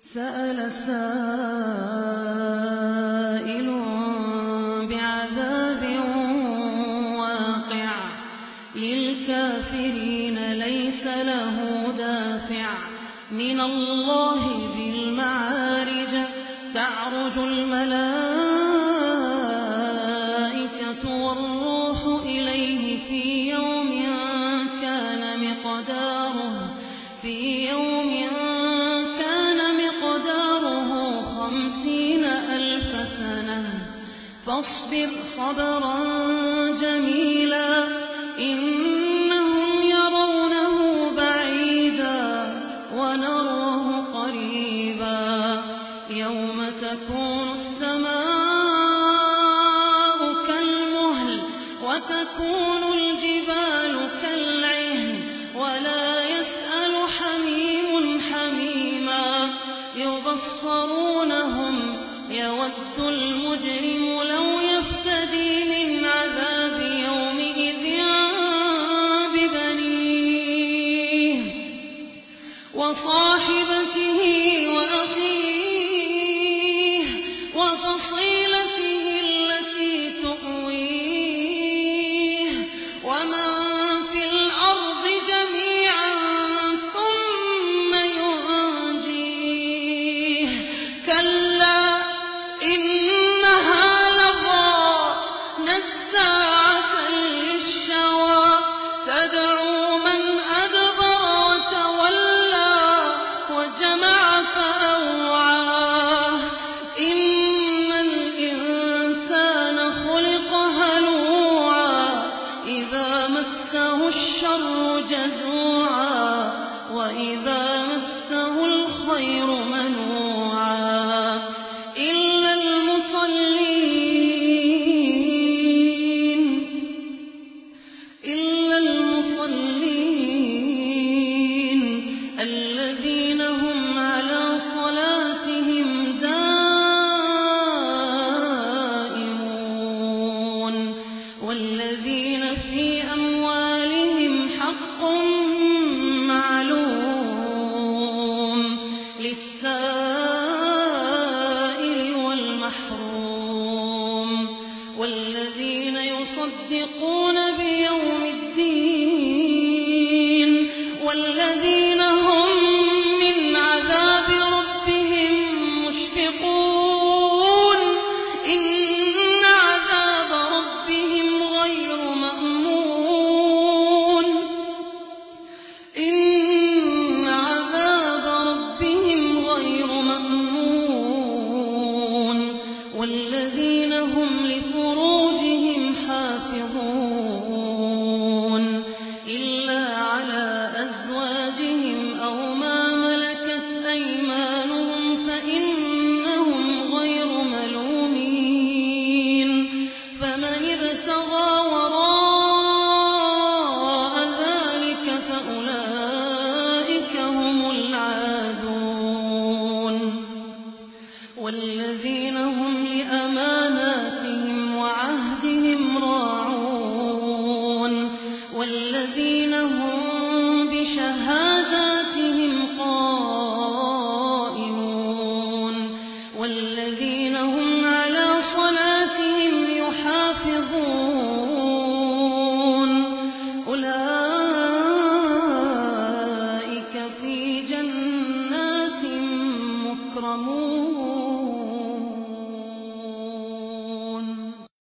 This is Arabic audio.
سأل سائل بعذاب واقع للكافرين ليس له دافع من الله ذي المعارج تعرج الملائكة والروح إليه في يوم كان مقداره 50,000 سنة فاصبر صبرا جميلا إنهم يرونه بعيدا ونراه قريبا يوم تكون السماء كالمهل وتكون الجبال كالعهن ولا يسأل حميم حميما يبصرونهم يود المجرم لو يفتدي من عذاب يومئذ ببنيه وصاحبته وأخيه وفصيلته التي تؤويه ومن في الأرض جميعا ثم ينجيه كلا إنها لظى نزاعة للشوى تدعو من أدبر وتولى وجمع فأوعى إن الإنسان خلق هلوعا إذا مسه الشر جزوعا وإذا مسه الخير منوعا إلا المصلين الذين هم على صلاتهم دائمون والذين في أموالهم حق معلوم للسائل والمحروم والذين يصدقون بيوم الدين والذين هم من عذاب ربهم مشفقون إن عذاب ربهم غير مأمون والذين هم لفروجهم حافظون إلا على أزواجهم أو ما ملكت أيمانهم فإنهم غير ملومين فمن ابتغى وراء ذلك فأولئك هم العادون والذين هم لأماناتهم وعهدهم راعون والذين هم بشهاداتهم قائمون والذين هم على صلاتهم يحافظون أولئك في جنات مكرمون